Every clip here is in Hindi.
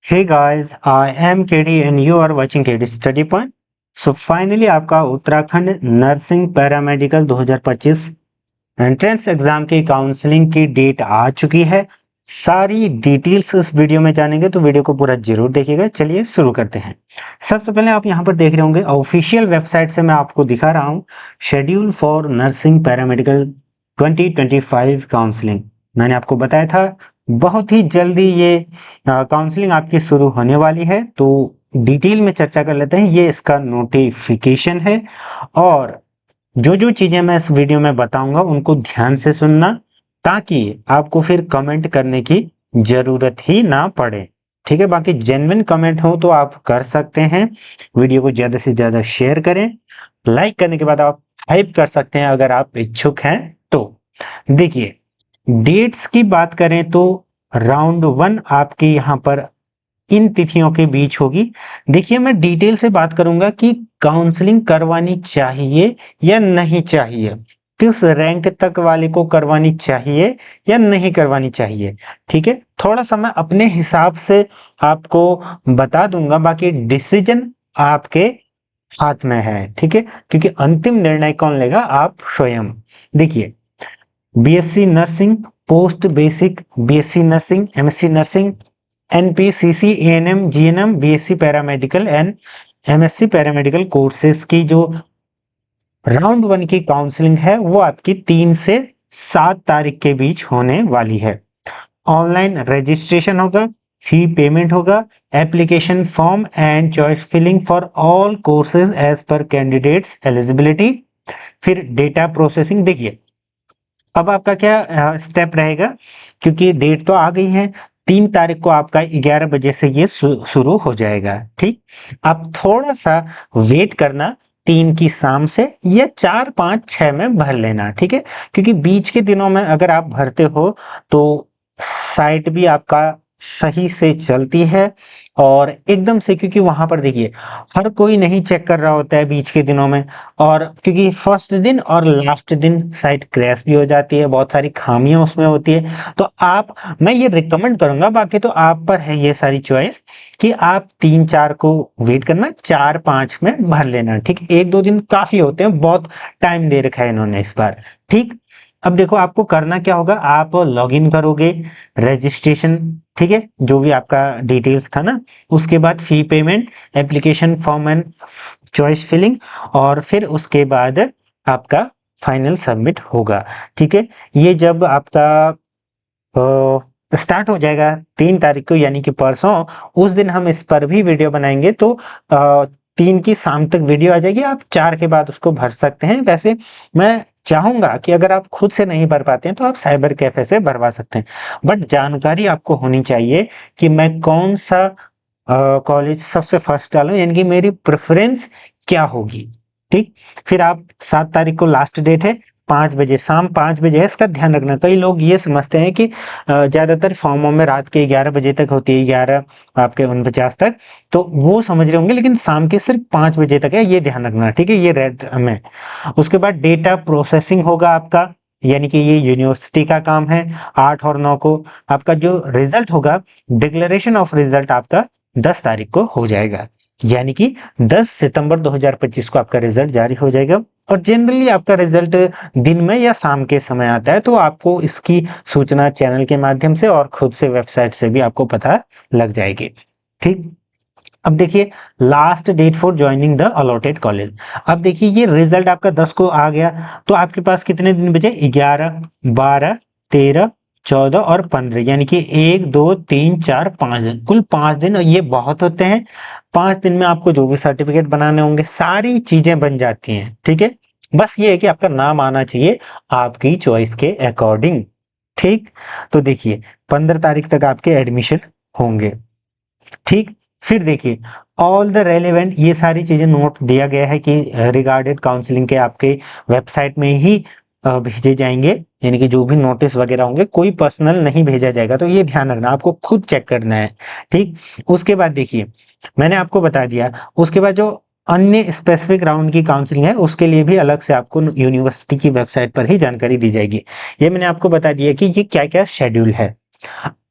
Hey guys, I am KD and you are watching KD Study Point. So finally आपका Uttarakhand nursing paramedical 2025 entrance exam की काउंसलिंग की डेट आ चुकी है। सारी डिटेल्स इस वीडियो में जानेंगे तो वीडियो को पूरा जरूर देखिएगा। चलिए शुरू करते हैं। सबसे पहले आप यहाँ पर देख रहे होंगे ऑफिशियल वेबसाइट से मैं आपको दिखा रहा हूँ schedule for nursing paramedical 2025 counselling. मैंने आपको बताया था बहुत ही जल्दी ये काउंसलिंग आपकी शुरू होने वाली है, तो डिटेल में चर्चा कर लेते हैं। ये इसका नोटिफिकेशन है और जो जो चीजें मैं इस वीडियो में बताऊंगा उनको ध्यान से सुनना ताकि आपको फिर कमेंट करने की जरूरत ही ना पड़े। ठीक है, बाकी जेन्युइन कमेंट हो तो आप कर सकते हैं। वीडियो को ज्यादा से ज्यादा शेयर करें। लाइक करने के बाद आप हाइप कर सकते हैं अगर आप इच्छुक हैं तो। देखिए, डेट्स की बात करें तो राउंड 1 आपके यहाँ पर इन तिथियों के बीच होगी। देखिए, मैं डिटेल से बात करूंगा कि काउंसलिंग करवानी चाहिए या नहीं चाहिए, किस रैंक तक वाले को करवानी चाहिए या नहीं करवानी चाहिए। ठीक है, थोड़ा सा मैं अपने हिसाब से आपको बता दूंगा, बाकी डिसीजन आपके हाथ में है। ठीक है, क्योंकि अंतिम निर्णय कौन लेगा, आप स्वयं। देखिए, BSc nursing, post basic BSc nursing, MSc nursing, NPCC, ANM, GNM, BSc paramedical and MSc paramedical courses की जो राउंड 1 की काउंसलिंग है वो आपकी 3 से 7 तारीख के बीच होने वाली है। ऑनलाइन रजिस्ट्रेशन होगा, फी पेमेंट होगा, application form and choice filling for all courses as per candidates eligibility. फिर डेटा प्रोसेसिंग। देखिए, अब आपका क्या स्टेप रहेगा, क्योंकि डेट तो आ गई है। 3 तारीख को आपका 11 बजे से ये शुरू हो जाएगा। ठीक, आप थोड़ा सा वेट करना, 3 की शाम से या 4, 5, 6 में भर लेना। ठीक है, क्योंकि बीच के दिनों में अगर आप भरते हो तो साइट भी आपका सही से चलती है और एकदम से, क्योंकि वहां पर देखिए हर कोई नहीं चेक कर रहा होता है बीच के दिनों में, और क्योंकि फर्स्ट दिन और लास्ट दिन साइट क्रैश भी हो जाती है, बहुत सारी खामियां उसमें होती है। तो मैं ये रिकमेंड करूंगा, बाकी तो आप पर है ये सारी चॉइस, कि आप 3, 4 को वेट करना, 4, 5 में भर लेना। ठीक है, 1, 2 दिन काफी होते हैं, बहुत टाइम दे रखा है इन्होंने इस बार। ठीक, अब देखो आपको करना क्या होगा, आप लॉगिन करोगे, रजिस्ट्रेशन, ठीक है, जो भी आपका डिटेल्स था ना, उसके बाद fee payment, application form and choice filling, और फिर उसके बाद आपका फाइनल सबमिट होगा। ठीक है, ये जब आपका स्टार्ट हो जाएगा 3 तारीख को, यानी कि परसों, उस दिन हम इस पर भी वीडियो बनाएंगे। तो 3 की शाम तक वीडियो आ जाएगी, आप 4 के बाद उसको भर सकते हैं। वैसे मैं चाहूंगा कि अगर आप खुद से नहीं भर पाते हैं तो आप साइबर कैफे से भरवा सकते हैं, बट जानकारी आपको होनी चाहिए कि मैं कौन सा कॉलेज सबसे फर्स्ट डालूं, यानी कि मेरी प्रेफरेंस क्या होगी। ठीक, फिर आप 7 तारीख को लास्ट डेट है, 5 बजे, शाम 5 बजे है। इसका ध्यान रखना, कई लोग ये समझते हैं कि ज्यादातर फॉर्मों में रात के 11 बजे तक होती है, 11 आपके 49 तक, तो वो समझ रहे होंगे, लेकिन शाम के सिर्फ 5 बजे तक है, ये ध्यान रखना। ठीक है, ये रेड में। उसके बाद डेटा प्रोसेसिंग होगा आपका, यानी कि ये यूनिवर्सिटी का काम है। 8 और 9 को आपका जो रिजल्ट होगा, डिक्लेरेशन ऑफ रिजल्ट आपका 10 तारीख को हो जाएगा, यानी कि 10 सितंबर 2025 को आपका रिजल्ट जारी हो जाएगा। और जनरली आपका रिजल्ट दिन में या शाम के समय आता है, तो आपको इसकी सूचना चैनल के माध्यम से और खुद से वेबसाइट से भी आपको पता लग जाएगी। ठीक, अब देखिए, last date for joining the allotted college. अब देखिए, ये रिजल्ट आपका 10 को आ गया, तो आपके पास कितने दिन बचे, 11, 12, 13, 14 और 15, यानी कि 1, 2, 3, 4, 5 दिन, कुल 5 दिन। और ये बहुत होते हैं, 5 दिन में आपको जो भी सर्टिफिकेट बनाने होंगे सारी चीजें बन जाती हैं। ठीक है, बस ये है कि आपका नाम आना चाहिए आपकी चॉइस के अकॉर्डिंग। ठीक, तो देखिए 15 तारीख तक आपके एडमिशन होंगे। ठीक, फिर देखिए, ऑल द रेलेवेंट, ये सारी चीजें नोट दिया गया है कि रिगार्डेड काउंसलिंग के आपके वेबसाइट में ही भेजे जाएंगे, यानी कि जो भी नोटिस वगैरह होंगे कोई पर्सनल नहीं भेजा जाएगा, तो ये ध्यान रखना, आपको खुद चेक करना है। ठीक, उसके बाद देखिए, मैंने आपको बता दिया, उसके बाद जो अन्य स्पेसिफिक राउंड की काउंसलिंग है उसके लिए भी अलग से आपको यूनिवर्सिटी की वेबसाइट पर ही जानकारी दी जाएगी। ये मैंने आपको बता दिया कि ये क्या क्या शेड्यूल है।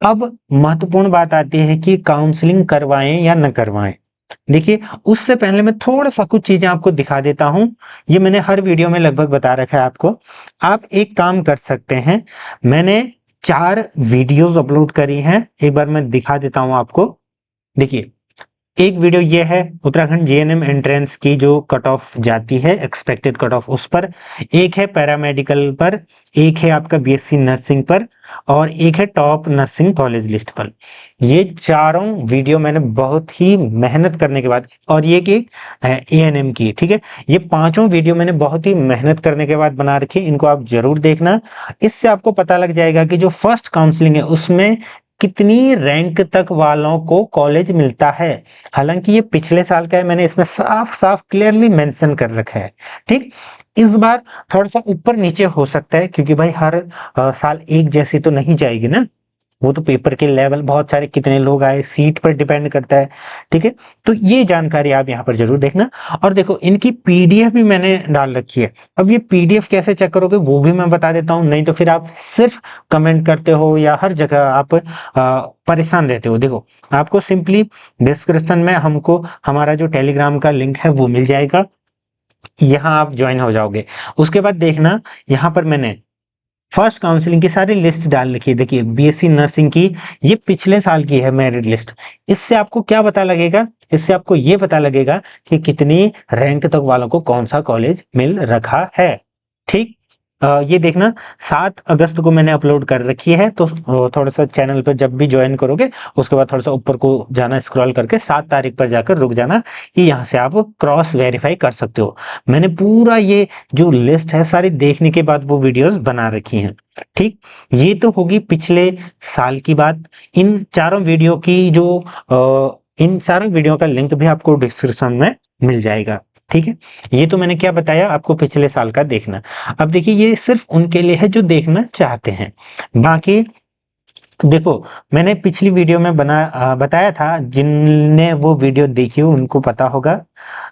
अब महत्वपूर्ण बात आती है कि काउंसलिंग करवाएं या न करवाएं। देखिए, उससे पहले मैं थोड़ा सा कुछ चीजें आपको दिखा देता हूं। ये मैंने हर वीडियो में लगभग बता रखा है आपको। आप एक काम कर सकते हैं, मैंने 4 वीडियोस अपलोड करी हैं, एक बार मैं दिखा देता हूं आपको। देखिए, एक वीडियो ये है उत्तराखंड जीएनएम एंट्रेंस की जो कट ऑफ जाती है, एक्सपेक्टेड कट ऑफ, उस पर। एक है पैरामेडिकल पर, एक है आपका बीएससी नर्सिंग पर, और एक है टॉप नर्सिंग कॉलेज लिस्ट पर। ये चारों वीडियो मैंने बहुत ही मेहनत करने के बाद, और ये की एएनएम की, ठीक है, ये पांचों वीडियो मैंने बहुत ही मेहनत करने के बाद बना रखी, इनको आप जरूर देखना। इससे आपको पता लग जाएगा कि जो फर्स्ट काउंसलिंग है उसमें कितनी रैंक तक वालों को कॉलेज मिलता है। हालांकि ये पिछले साल का है, मैंने इसमें साफ साफ क्लियरली मेंशन कर रखा है। ठीक, इस बार थोड़ा सा ऊपर नीचे हो सकता है, क्योंकि भाई हर साल एक जैसी तो नहीं जाएगी ना, वो तो पेपर के लेवल, बहुत सारे कितने लोग आए, सीट पर डिपेंड करता है। ठीक है, तो ये जानकारी आप यहाँ पर जरूर देखना। और देखो, इनकी पीडीएफ भी मैंने डाल रखी है। अब ये पीडीएफ कैसे चेक करोगे वो भी मैं बता देता हूँ, नहीं तो फिर आप सिर्फ कमेंट करते हो या हर जगह आप परेशान रहते हो। देखो, आपको सिंपली डिस्क्रिप्शन में हमको हमारा जो टेलीग्राम का लिंक है वो मिल जाएगा, यहाँ आप ज्वाइन हो जाओगे। उसके बाद देखना, यहाँ पर मैंने फर्स्ट काउंसलिंग की सारी लिस्ट डाल रखी है। देखिए, बीएससी नर्सिंग की ये पिछले साल की है मेरिट लिस्ट। इससे आपको क्या पता लगेगा, इससे आपको ये पता लगेगा कि कितनी रैंक तक वालों को कौन सा कॉलेज मिल रखा है। ठीक, ये देखना, 7 अगस्त को मैंने अपलोड कर रखी है, तो थोड़ा सा चैनल पर जब भी ज्वाइन करोगे उसके बाद थोड़ा सा ऊपर को जाना, स्क्रॉल करके 7 तारीख पर जाकर रुक जाना, कि यहाँ से आप क्रॉस वेरीफाई कर सकते हो। मैंने पूरा ये जो लिस्ट है सारी देखने के बाद वो वीडियोस बना रखी हैं। ठीक, ये तो होगी पिछले साल की बात। इन चारों वीडियो की जो इन चारों वीडियो का लिंक भी आपको डिस्क्रिप्शन में मिल जाएगा। ठीक है, ये तो मैंने क्या बताया आपको, पिछले साल का देखना। अब देखिए, ये सिर्फ उनके लिए है जो देखना चाहते हैं। बाकी देखो, मैंने पिछली वीडियो में बताया था, जिनने वो वीडियो देखी हो उनको पता होगा,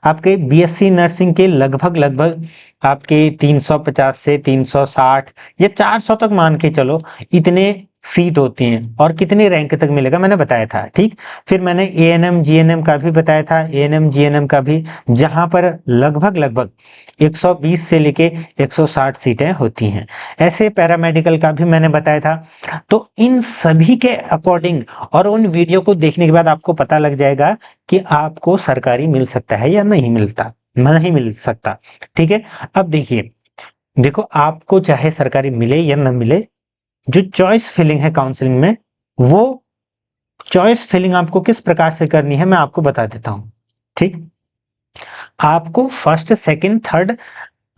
आपके बीएससी नर्सिंग के लगभग लगभग आपके 350 से 360 या 400 तक मान के चलो, इतने सीट होती हैं, और कितनी रैंक तक मिलेगा मैंने बताया था। ठीक, फिर मैंने एएनएम जीएनएम का भी बताया था, एएनएम जीएनएम का भी, जहां पर लगभग लगभग 120 से लेके 160 सीटें होती हैं। ऐसे पैरामेडिकल का भी मैंने बताया था। तो इन सभी के अकॉर्डिंग और उन वीडियो को देखने के बाद आपको पता लग जाएगा कि आपको सरकारी मिल सकता है या नहीं मिलता, नहीं मिल सकता। ठीक है, अब देखिए, देखो, आपको चाहे सरकारी मिले या न मिले, जो चॉइस फिलिंग है काउंसलिंग में, वो चॉइस फिलिंग आपको किस प्रकार से करनी है मैं आपको बता देता हूं। ठीक, आपको फर्स्ट सेकंड थर्ड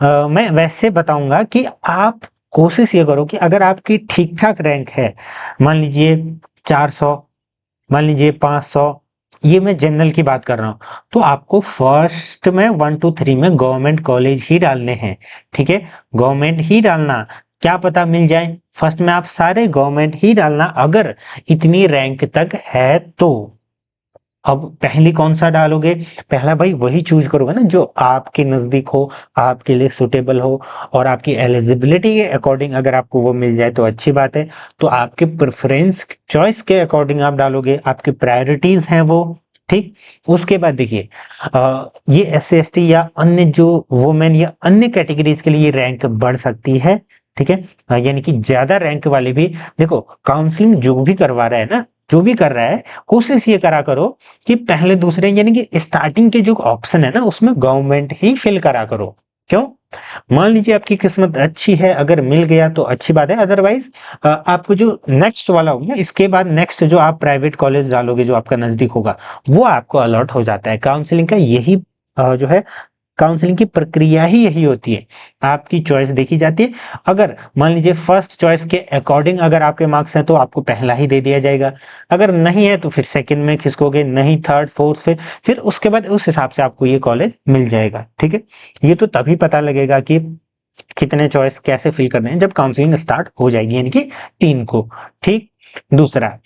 मैं वैसे बताऊंगा कि आप कोशिश ये करो कि अगर आपकी ठीक ठाक रैंक है, मान लीजिए 400, मान लीजिए 500, ये मैं जनरल की बात कर रहा हूं, तो आपको फर्स्ट में 1 2 3 में गवर्नमेंट कॉलेज ही डालने हैं। ठीक है, गवर्नमेंट ही डालना, क्या पता मिल जाए। फर्स्ट में आप सारे गवर्नमेंट ही डालना, अगर इतनी रैंक तक है तो। अब पहली कौन सा डालोगे, पहला भाई वही चूज करोगे ना जो आपके नजदीक हो, आपके लिए सुटेबल हो, और आपकी एलिजिबिलिटी के अकॉर्डिंग अगर आपको वो मिल जाए तो अच्छी बात है। तो आपके प्रेफरेंस चॉइस के अकॉर्डिंग आप डालोगे, आपकी प्रायोरिटीज हैं वो। ठीक, उसके बाद देखिए, ये SC ST या अन्य जो वुमेन या अन्य कैटेगरीज के लिए ये रैंक बढ़ सकती है। ठीक है, यानी कि ज्यादा रैंक वाले भी, देखो, काउंसलिंग जो भी करवा रहा है ना, जो भी कर रहा है, कोशिश ये करा करो कि पहले दूसरे यानी कि स्टार्टिंग के जो ऑप्शन है ना उसमें गवर्नमेंट ही फिल करा करो। क्यों, मान लीजिए आपकी किस्मत अच्छी है, अगर मिल गया तो अच्छी बात है, अदरवाइज आपको जो नेक्स्ट वाला होगा, इसके बाद नेक्स्ट जो आप प्राइवेट कॉलेज डालोगे जो आपका नजदीक होगा, वो आपको अलॉट हो जाता है। काउंसलिंग का यही जो है, काउंसलिंग की प्रक्रिया ही यही होती है। आपकी चॉइस देखी जाती है, अगर मान लीजिए फर्स्ट चॉइस के अकॉर्डिंग अगर आपके मार्क्स हैं तो आपको पहला ही दे दिया जाएगा, अगर नहीं है तो फिर सेकंड में खिसकोगे, नहीं थर्ड फोर्थ, फिर उसके बाद उस हिसाब से आपको ये कॉलेज मिल जाएगा। ठीक है, ये तो तभी पता लगेगा कि कितने चॉइस कैसे फिल करने हैं, जब काउंसलिंग स्टार्ट हो जाएगी, यानी कि 3 को। ठीक, दूसरा,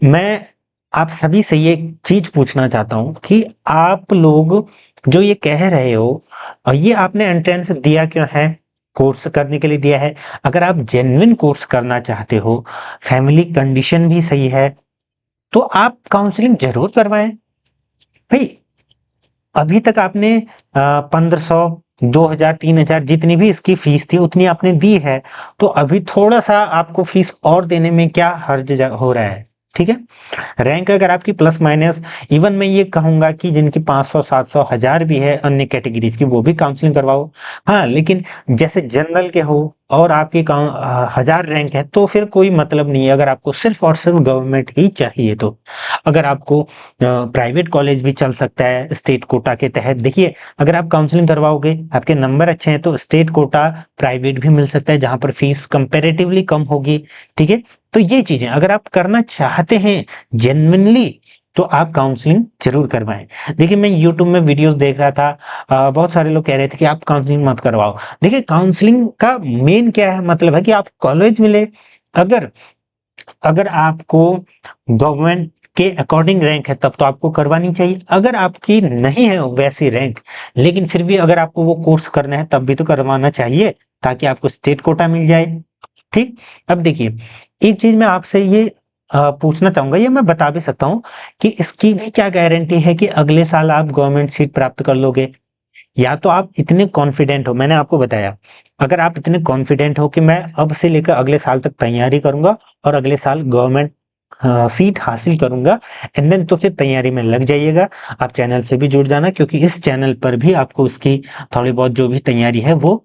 मैं आप सभी से ये चीज पूछना चाहता हूं कि आप लोग जो ये कह रहे हो, और ये आपने एंट्रेंस दिया क्यों है, कोर्स करने के लिए दिया है। अगर आप जेन्युइन कोर्स करना चाहते हो, फैमिली कंडीशन भी सही है, तो आप काउंसलिंग जरूर करवाएं भाई। अभी तक आपने 1500, 2000, 3000 जितनी भी इसकी फीस थी उतनी आपने दी है, तो अभी थोड़ा सा आपको फीस और देने में क्या हर्ज हो रहा है, ठीक है। रैंक अगर आपकी प्लस माइनस, इवन मैं ये कहूंगा कि जिनकी 500, 700, 1000 भी है अन्य कैटेगरीज की, वो भी काउंसलिंग करवाओ। हाँ, लेकिन जैसे जनरल के हो और आपकी 1000 रैंक है तो फिर कोई मतलब नहीं है, अगर आपको सिर्फ और सिर्फ गवर्नमेंट ही चाहिए तो। अगर आपको प्राइवेट कॉलेज भी चल सकता है स्टेट कोटा के तहत। देखिए, अगर आप काउंसलिंग करवाओगे, आपके नंबर अच्छे हैं, तो स्टेट कोटा प्राइवेट भी मिल सकता है जहां पर फीस कंपेरेटिवली कम होगी, ठीक है। तो ये चीजें अगर आप करना चाहते हैं जेन्युइनली, तो आप काउंसलिंग जरूर करवाएं। देखिए, मैं यूट्यूब में वीडियोस देख रहा था, बहुत सारे लोग कह रहे थे कि आप काउंसलिंग मत करवाओ। देखिए, काउंसलिंग का मेन क्या है, मतलब है कि आप कॉलेज मिले। अगर अगर आपको गवर्नमेंट के अकॉर्डिंग रैंक है तब तो आपको करवानी चाहिए। अगर आपकी नहीं है वैसी रैंक, लेकिन फिर भी अगर आपको वो कोर्स करना है तब भी तो करवाना चाहिए, ताकि आपको स्टेट कोटा मिल जाए, ठीक। अब देखिए, एक चीज मैं आपसे ये पूछना चाहूंगा, ये मैं बता भी सकता हूँ कि इसकी भी क्या गारंटी है कि अगले साल आप गवर्नमेंट सीट प्राप्त कर लोगे। या तो आप इतने कॉन्फिडेंट हो, मैंने आपको बताया, अगर आप इतने कॉन्फिडेंट हो कि मैं अब से लेकर अगले साल तक तैयारी करूंगा और अगले साल गवर्नमेंट सीट हासिल करूंगा, एंड देन तो फिर तैयारी में लग जाइएगा। आप चैनल से भी जुड़ जाना, क्योंकि इस चैनल पर भी आपको उसकी थोड़ी बहुत जो भी तैयारी है वो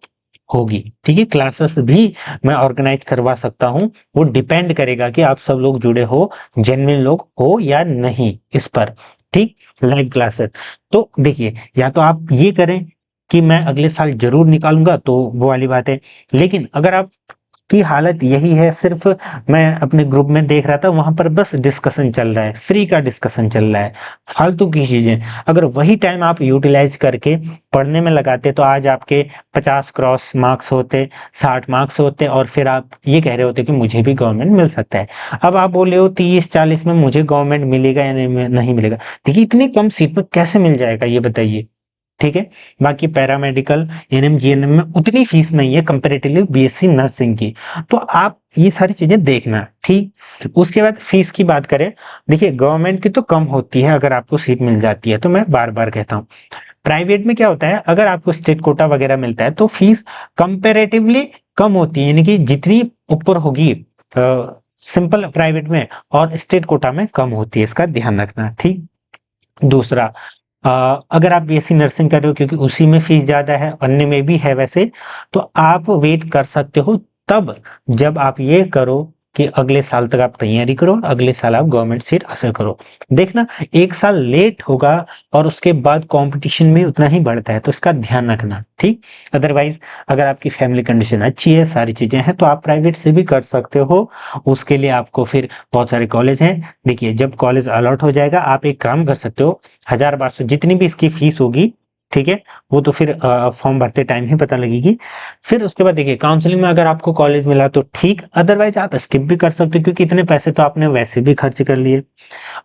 होगी, ठीक है। क्लासेस भी मैं ऑर्गेनाइज करवा सकता हूँ, वो डिपेंड करेगा कि आप सब लोग जुड़े हो, जेन्युइन लोग हो या नहीं इस पर, ठीक। लाइव क्लासेस, तो देखिए, या तो आप ये करें कि मैं अगले साल जरूर निकालूंगा, तो वो वाली बात है। लेकिन अगर आप की हालत यही है, सिर्फ मैं अपने ग्रुप में देख रहा था, वहां पर बस डिस्कशन चल रहा है, फ्री का डिस्कशन चल रहा है, फालतू की चीजें, अगर वही टाइम आप यूटिलाइज करके पढ़ने में लगाते तो आज आपके 50 क्रॉस मार्क्स होते, 60 मार्क्स होते, और फिर आप ये कह रहे होते कि मुझे भी गवर्नमेंट मिल सकता है। अब आप बोले हो 30-40 में मुझे गवर्नमेंट मिलेगा या नहीं मिलेगा। देखिए, इतनी कम सीट में कैसे मिल जाएगा ये बताइए, ठीक है। बाकी पैरामेडिकल, एनएम, जीएनएम में उतनी फीस नहीं है कंपेरेटिवली बीएससी नर्सिंग की, तो आप ये सारी चीजें देखना, ठीक। उसके बाद फीस की बात करें, देखिए, गवर्नमेंट की तो कम होती है अगर आपको सीट मिल जाती है, तो मैं बार बार कहता हूँ। प्राइवेट में क्या होता है, अगर आपको स्टेट कोटा वगैरह मिलता है तो फीस कंपेरेटिवली कम होती है, यानी कि जितनी ऊपर होगी सिंपल प्राइवेट में और स्टेट कोटा में कम होती है, इसका ध्यान रखना, ठीक। दूसरा, अगर आप बीएससी नर्सिंग कर रहे हो, क्योंकि उसी में फीस ज्यादा है, अन्य में भी है वैसे, तो आप वेट कर सकते हो तब जब आप ये करो कि अगले साल तक आप तैयारी करो और अगले साल आप गवर्नमेंट सीट हासिल करो। देखना, एक साल लेट होगा और उसके बाद कंपटीशन भी उतना ही बढ़ता है, तो इसका ध्यान रखना, ठीक। अदरवाइज अगर आपकी फैमिली कंडीशन अच्छी है, सारी चीजें हैं, तो आप प्राइवेट से भी कर सकते हो। उसके लिए आपको फिर बहुत सारे कॉलेज हैं। देखिए, जब कॉलेज अलॉट हो जाएगा, आप एक काम कर सकते हो, 1000-1200 जितनी भी इसकी फीस होगी, ठीक है, वो तो फिर फॉर्म भरते टाइम ही पता लगेगी। फिर उसके बाद देखिए, काउंसलिंग में अगर आपको कॉलेज मिला तो ठीक, अदरवाइज आप स्किप भी कर सकते हो, क्योंकि इतने पैसे तो आपने वैसे भी खर्च कर लिए।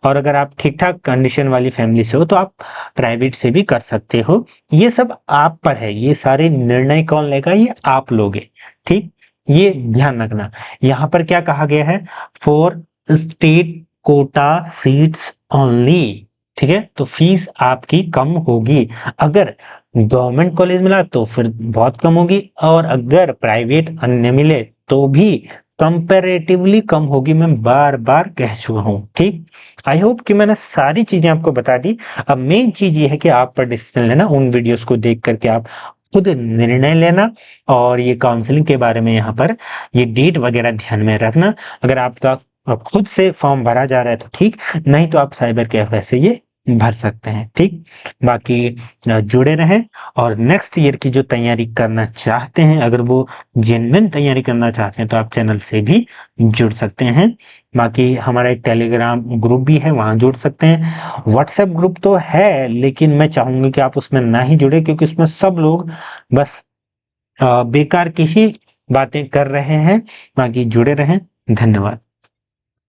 और अगर आप ठीक ठाक कंडीशन वाली फैमिली से हो तो आप प्राइवेट से भी कर सकते हो। ये सब आप पर है, ये सारे निर्णय कौन लेगा, ये आप लोगे, ठीक। ये ध्यान रखना, यहाँ पर क्या कहा गया है, for state quota seats only, ठीक है। तो फीस आपकी कम होगी, अगर गवर्नमेंट कॉलेज मिला तो फिर बहुत कम होगी, और अगर प्राइवेट अन्य मिले तो भी कंपेरेटिवली कम होगी, मैं बार बार कह चुका हूं, ठीक। आई होप कि मैंने सारी चीजें आपको बता दी। अब मेन चीज ये है कि आप पर डिसीजन लेना, उन वीडियोस को देख करके आप खुद निर्णय लेना, और ये काउंसलिंग के बारे में यहाँ पर ये डेट वगैरह ध्यान में रखना। अगर आपका खुद से फॉर्म भरा जा रहा है तो ठीक, नहीं तो आप साइबर कैफे से ये भर सकते हैं, ठीक। बाकी जुड़े रहें, और नेक्स्ट ईयर की जो तैयारी करना चाहते हैं, अगर वो जेन्युइन तैयारी करना चाहते हैं, तो आप चैनल से भी जुड़ सकते हैं। बाकी हमारा एक टेलीग्राम ग्रुप भी है, वहां जुड़ सकते हैं। व्हाट्सएप ग्रुप तो है, लेकिन मैं चाहूंगा कि आप उसमें ना ही जुड़े, क्योंकि उसमें सब लोग बस बेकार की ही बातें कर रहे हैं। बाकी जुड़े रहें, धन्यवाद।